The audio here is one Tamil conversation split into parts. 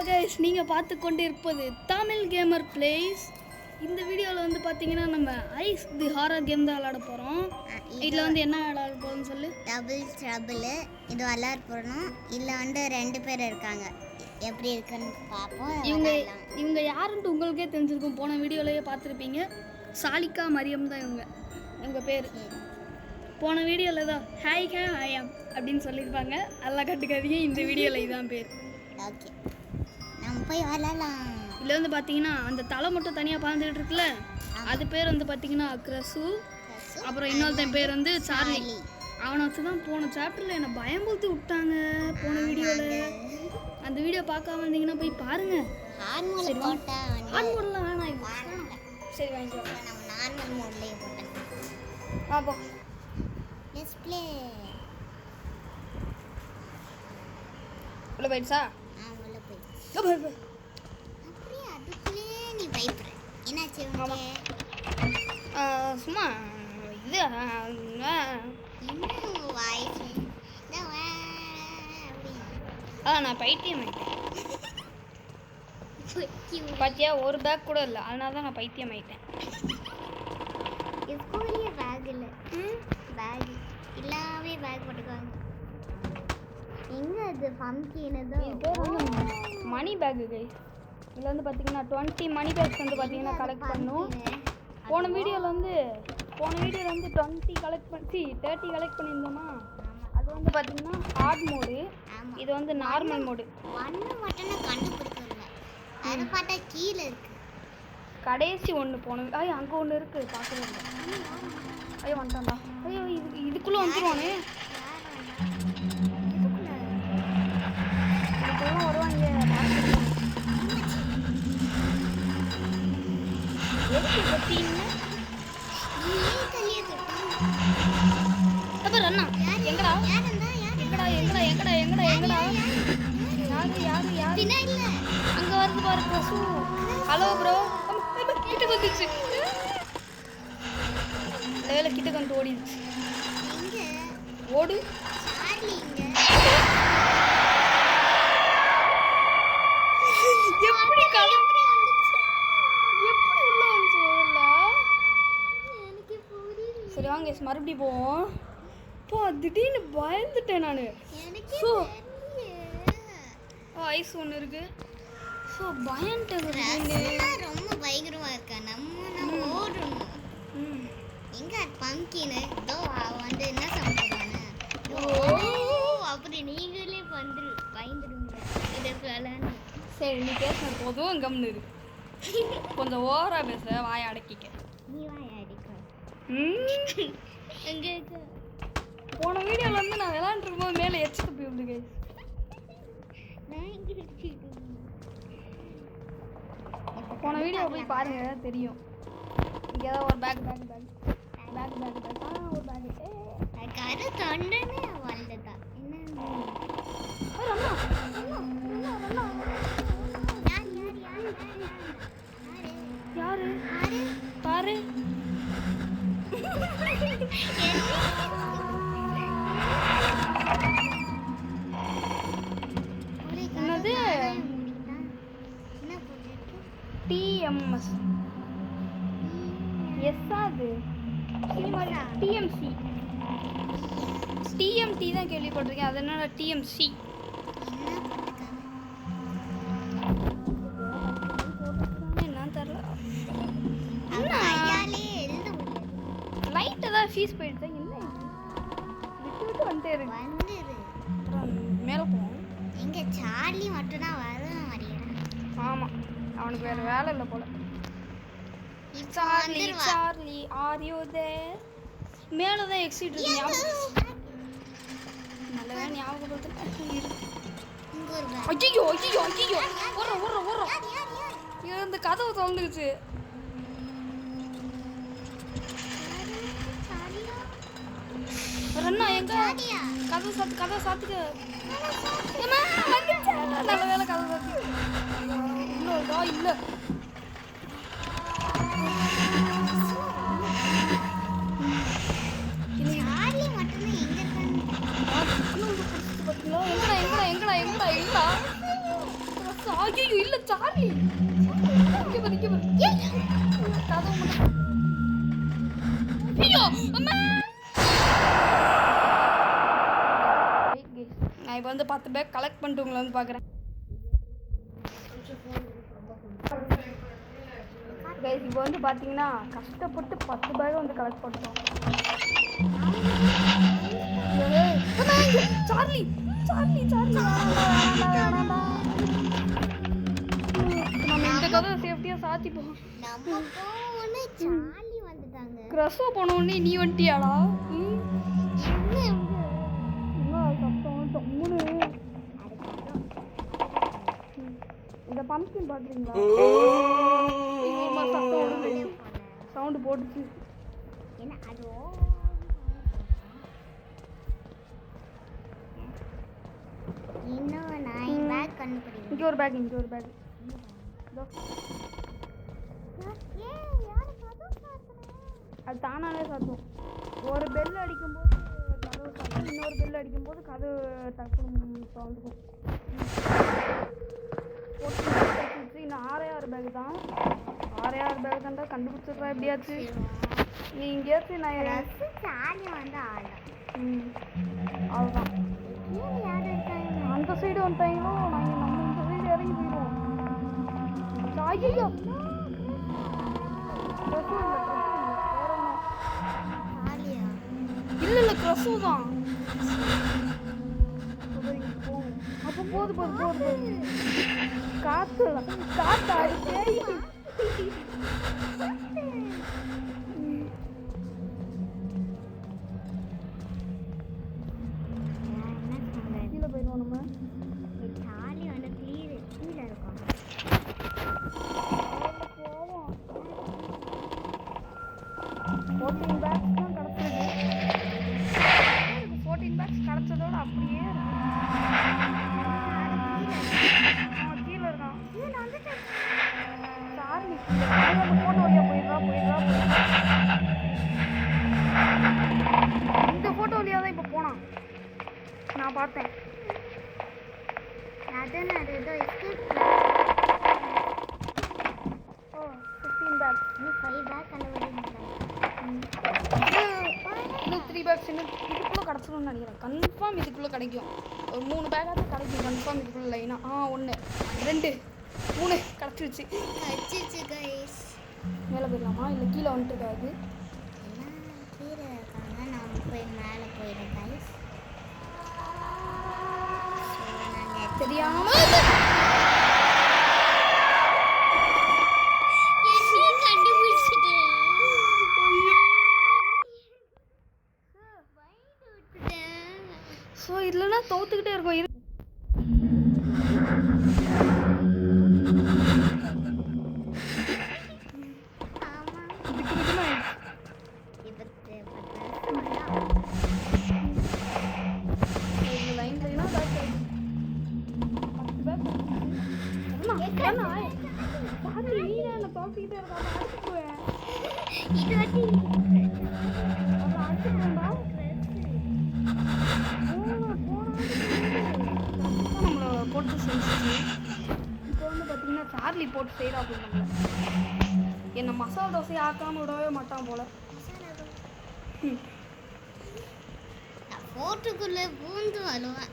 கைஸ், நீங்கள் பார்த்து கொண்டு இருப்பது தமிழ் கேமர் பிளேஸ். இந்த வீடியோவில் வந்து பார்த்தீங்கன்னா நம்ம ஐஸ் தி ஹாரர் கேம் தான் விளாட போகிறோம். இதில் வந்து என்ன விளாட போகிறோம்னு சொல்லு. டபுள் ட்ரபிள் இது விளாட போகிறோம். இதில் வந்து 2 பேர் இருக்காங்க. எப்படி இருக்குன்னு பார்ப்போம். இவங்க யாருன்ட்டு உங்களுக்கே தெரிஞ்சிருக்கும். போன வீடியோலேயே பார்த்துருப்பீங்க. சாலிகா மரியம் தான் இவங்க பேர். போன வீடியோவில் தான் ஹாய் ஐயாம் அப்படின்னு சொல்லியிருப்பாங்க. எல்லாம் கட்டுக்காதீங்க, இந்த வீடியோவில் இதான் பேர். ஓகே, நம்ம போய் விளாடலாம். இதில் வந்து பார்த்தீங்கன்னா அந்த தலை மட்டும் தனியாக பறந்துக்கிட்டு இருக்குல்ல, அது பேர் வந்து பார்த்தீங்கன்னா கிரசு. அப்புறம் இன்னொருத்தன் பேர் வந்து சார்லி. அவனை வச்சு தான் போன சாப்டரில் என்னை பயம்படுத்தி விட்டாங்க போன வீடியோவில். அந்த வீடியோ பார்க்காம இருந்தீங்கன்னா போய் பாருங்க. ஹார்ட்மோட்லாம் வேணாம். சரி வாங்கிக்கலாம். நம்ம நார்மல் மோட்லேயே போட்டேன். பார்ப்போம். Let's play. உள்ள போயிடுச்சா? உள்ள போயிடுச்சு. அப்படியே அதுக்குள்ளே நீ பயப்படுற. என்னாச்சு சும்மா இது இன்னும் வாய்ஸ் நான் பைத்தியம் ஆயிட்டேன். பாத்தியா, ஒரு பேக் கூட இல்லை, அதனால தான் நான் பைத்தியம் ஆயிட்டேன். ஸ்கூல்லேயே பேக் இல்லை. பேக் எல்லாமே பேக் போட்டுக்காங்க. எங்கே அது பம்கினதோ? இது பேர் வந்து மணி பேக்கு கைஸ். இதில் வந்து பார்த்தீங்கன்னா 20 மணி பேக்ஸ் வந்து பார்த்தீங்கன்னா கலெக்ட் பண்ணும். போன வீடியோவில் வந்து 20 கலெக்ட் பண்ணி 30 கலெக்ட் பண்ணியிருந்தோமா. அது வந்து பார்த்தீங்கன்னா ஹார்ட் மோடு, இது வந்து நார்மல் மோடு. ஒன்று மட்டும் நான் கண்டுபிடிக்கல, அதை பார்த்தா கீழே இருக்கு. கடைசி ஒன்று போன அங்கே ஒன்று இருக்குது, பார்க்கவே இல்லை. ஐயோ வந்துட்டான்டா. ஐயோ இதுக்குள்ளே வந்துடுவானே. இதுக்குள்ளே வருவாங்க. எதுக்கு பார்த்தீங்கன்னா அண்ணா எங்கடா எங்கடா எங்கடா எங்கடா எங்கடா எங்கடா யாரு யாரு யாரு அங்க வருது பாரு பசு. ஹலோ ப்ரோ, கிட்ட வந்துச்சு. வேலை கிட்ட கொண்டு ஓடிடுச்சு. ஓடு. எப்படி உள்ள வந்து சரி வாங்க மறுபடியும் போவோம். இப்போ திடீர்னு பயந்துட்டேன் நான். ஸோ ஐஸ் ஒன்று இருக்கு. ஸோ பயந்துட்டேன். ரொம்ப பயங்கரமா இருக்கா. நம்ம ஓடணும். எங்க பம்கின் இதோ வந்து என்ன சமைப்பானே. அப்படி நீங்களே பயந்துடுங்க. இதற்கான சரி நீ பேசுன போதும் கம்னு இருக்கு. கொஞ்சம் ஓவரா பேச வாயை அடக்கிக்க. நீ வாயை அடிக்க. எங்க போன வீடியோவில் வந்து நான் விளையாண்டுருக்கும் போது மேலே எச்சுக்கு போய் விடு கைஸ். போன வீடியோ போய் பாருங்க தெரியும். இங்கே ஏதாவது ஒரு பேக் ஒரு பேக் அது தொண்டனே வாழ்ந்ததா என்ன யாரு பாரு. என்னது டிஎம்எஸ் அது டிஎம்சி டிஎம்டி தான் கேள்விப்பட்டிருக்கேன். அது என்னடா டிஎம்சி? என்ன தெரியல. லைட் ஏதாவது ஃபீஸ் போயிடுச்சா? இல்லை விட்டு வந்துட்டே இருக்கு. மேலே போவோம். எங்க சார்லி மட்டும் தான் வரும். ஆமாம், அவனுக்கு வேறு வேலை இல்லை போல. Charlie are you there? மேலே தான் எக்ஸிட் இருக்கு. நல்ல ஞாபகப்படுத்த. ஐயோ ஐயோ ஐயோ ஓடுறோம். இந்த கதவு திறந்துருச்சு. ரண்ணா எங்க கதவை சாத்துக்க. நல்ல வேலை கதவை சாத்து. இல்லைடா இல்லை. எங்கடா ஐயோ இல்ல சார்லி இங்க பாரு கதவு மட்டும் ஐயோ அம்மா நான் இப்போ வந்து 10 பேக் கலெக்ட் பண்ணிட்டு உங்களை வந்து பார்க்குறேன் கைஸ் இப்போ வந்து பார்த்தீங்கன்னா கஷ்டப்பட்டு 10 பேக் வந்து கலெக்ட் பண்ணிட்டோம் சார்லி சார்லி சார்லி நம்ம இந்த கதை சேஃப்டியாக சாத்திப்போம் நம்ம போனே சார்லி வந்துட்டாங்க க்ரஷோ போன உடனே நீ வந்துட்டியாடா இந்த பம்ப்கின் பார்க்குறீங்களா சவுண்டு போட்டுச்சு என்ன அது இன்னும் 9 பேக் கண்டுபிடிங்க இங்கே ஒரு பேக் இங்கே ஒரு பேக் அது தானாவே சாத்தும் ஒரு பெல் அடிக்கும்போது கதவு சாத்தும் இன்னொரு பெல் அடிக்கும்போது கதவு டக்குன்னு வந்துக்கும் இன்னும் 6 பேக் தான் 6 பேக் தான்டா கண்டுபிடிச்சிடுறா எப்படியாச்சு நீ எங்கேயாச்சும் நான் சார்லி வந்து ஆளா அவ்வளோதான் யார் இருக்காங்க அந்த சைடு வந்துட்டாங்களோ நாங்கள் நம்ம இந்த சைடு இறங்கி போயிடுவோம் ஐயோ சார்லியா இல்லை இல்லை க்ரஷு தான் அப்போ போது காத்து அடிக்கே கீழே போயிடுவோம் நம்ம சார்லி வந்து கீழே இருக்கும் போவோம் 14 பேக்ஸ் தான் கிடச்சிருக்கு 14 பேக்ஸ் கிடச்சதோட அப்படியே இருக்கு கீழே இருக்கான் சார்லி போட்டோ வழியாக போயிடுறா இந்த ஃபோட்டோ வழியாக தான் இப்போ போனான் நான் பார்த்தேன் அதான் அது ஏதோ எஸ்கேப் ஓ 15 பேக்ஸ் இன்னும் 5 பேக் கண்டுபிடிங்க இன்னும் 3 பேக்ஸ் இன்னும் இதுக்குள்ளே கிடச்சிடும்னு நினைக்கிறேன் கன்ஃபார்ம் இதுக்குள்ளே கிடைக்கும் ஒரு 3 பேக்காக கிடைக்கும் கன்ஃபார்ம் இதுக்குள்ளே லைனாக 1 2 3 கிடச்சிருச்சு அச்சிச்சு கைஸ் மேலே போயிடலாமா இல்லை கீழே வந்துட்டு இருக்காது எல்லாம் கீழே இருக்காங்க நாம போய் மேலே போயிடும் கைஸ் தெரியாம ஸோ இல்லைன்னா தோத்துக்கிட்டே இருக்கும் போட்டு செஞ்சுச்சு இப்போ வந்து பார்த்தீங்கன்னா சார்லி போட்டு செய்கிறா அப்படின்னு என்னை மசாலா தோசை ஆக்காமல் விடவே மாட்டான் போல போட்டுக்குள்ளே பூந்து வருவேன்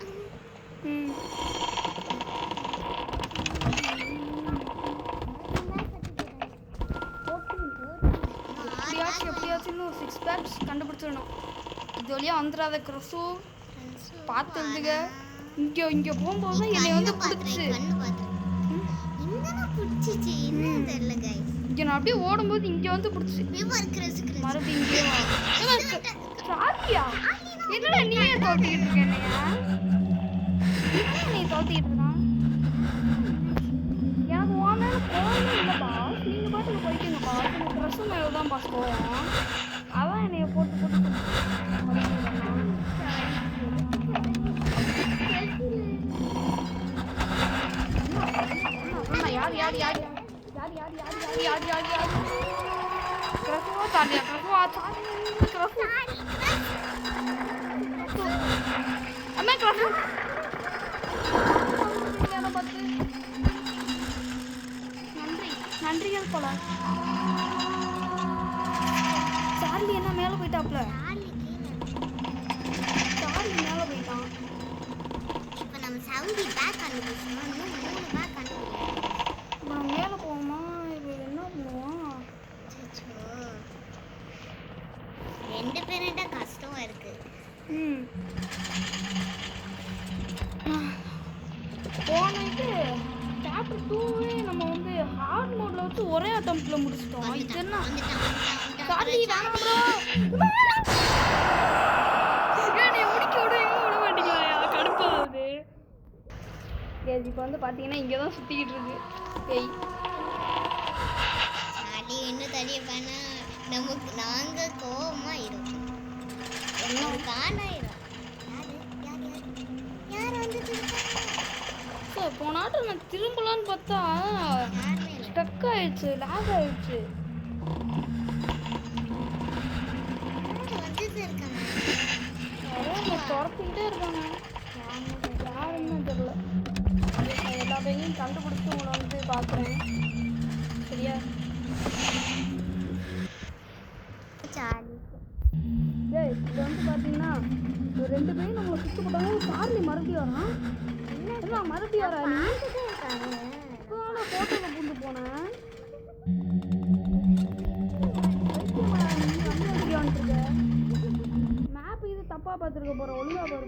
எப்படியாச்சும் இன்னும் 6 பேக்ஸ் கண்டுபிடிச்சிடணும் இது வழியாக வந்துடாத க்ரஷு பார்த்து இருந்துங்க இங்கே போகும்போது என்னை வந்து பிடிச்சி இங்கே நான் அப்படியே ஓடும்போது இங்கே வந்து பிடிச்சி மறுபடியும் இங்கே சாத்தியா என்னடா நீயே தோட்டிக்கிட்டு இருக்க என்னையா நீ தோட்டிக்கிட்டு இருக்கான் எனக்கு உன் மேலே போகவே இல்லை பாஸ் நீங்கள் பாட்டுக்கு போய்க்குங்க பாஸ் எனக்கு ட்ரெஸ்ஸு மேலே தான் பாஸ் போவோம் அதான் என்னைய போட்டு போலாம். சார்லி என்ன மேலே போயிட்டாப்ல? சார்லி மேலே போயிட்டான். இப்போ நம்ம சவுதி பேக் கண்டுபிடிச்சோம். இன்னும் 3 பேக் கண்டுபிடிக்கணும். இப்போ நம்ம மேலே போவோமா? இப்போ என்ன பண்ணுவோம்? அச்சோ 2 பேருட்ட கஷ்டம் இருக்கு. ம் போனது சாப்டர் 2 நம்ம வந்து ஹார்ட் மோட்ல வச்சு ஒரே அட்டம்ப்ட்ல முடிச்சிட்டோம். இது என்ன? சார்லி வேணாம் ப்ரோ. நீ முடிக்க விட விட மாட்டீங்களா? கடுப்பாகுது. இப்போ வந்து பார்த்தீங்கன்னா இங்கே தான் சுற்றிக்கிட்டு இருக்கு பேய். சார்லி இன்னும் தனிய பண்ணா நமக்கு நாங்க கோவமா இருக்கும். என்ன காணாயிரும். யார் வந்து சார் போனாட்டம் நான் திரும்பலான்னு பார்த்தா ஸ்டக் ஆயிடுச்சு, லாக் ஆயிடுச்சு. துரத்திக்கிட்டே இருக்காங்க. யாருன்னு தெரியல. எல்லா பேரையும் கண்டுபிடிச்சி உங்களை வந்து பார்க்குறேன். சரியா? ஏய் இது வந்து பார்த்தீங்கன்னா ஒரு 2 பேரும் நம்மளை சுற்று போட்டாங்க. சார்லி மறுபடியும் வரான். என்ன மறுபடியும் வரா? நீ இப்போதான் ஃபோட்டோவில் பூந்து போனேன். மேப் இது தப்பா பார்த்துருக்க போற. ஒழுங்கா பாரு.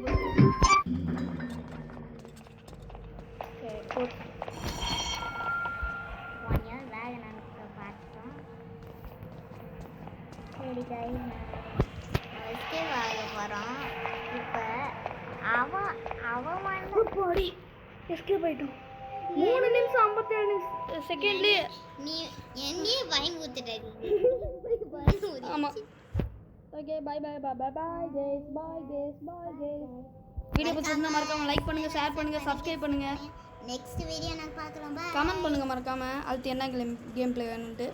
சரி போட்டு எஸ்கேப் ஆயிட்டோம். 3 நிமிஷம் 57 செகண்ட்லயே நீ என்னையே பயமுறுத்திட்டாடி. ஆமா. Okay bye bye bye bye bye guys bye guys bye guys. Video பிடிச்சிருந்தா மறக்காம லைக் பண்ணுங்க, ஷேர் பண்ணுங்க, சப்ஸ்கிரைப் பண்ணுங்க. நெக்ஸ்ட் வீடியோ நான் பார்க்கலாம். பை. கமெண்ட் பண்ணுங்க மறக்காம அடுத்து என்ன கேம் ப்ளே வேணும்னு.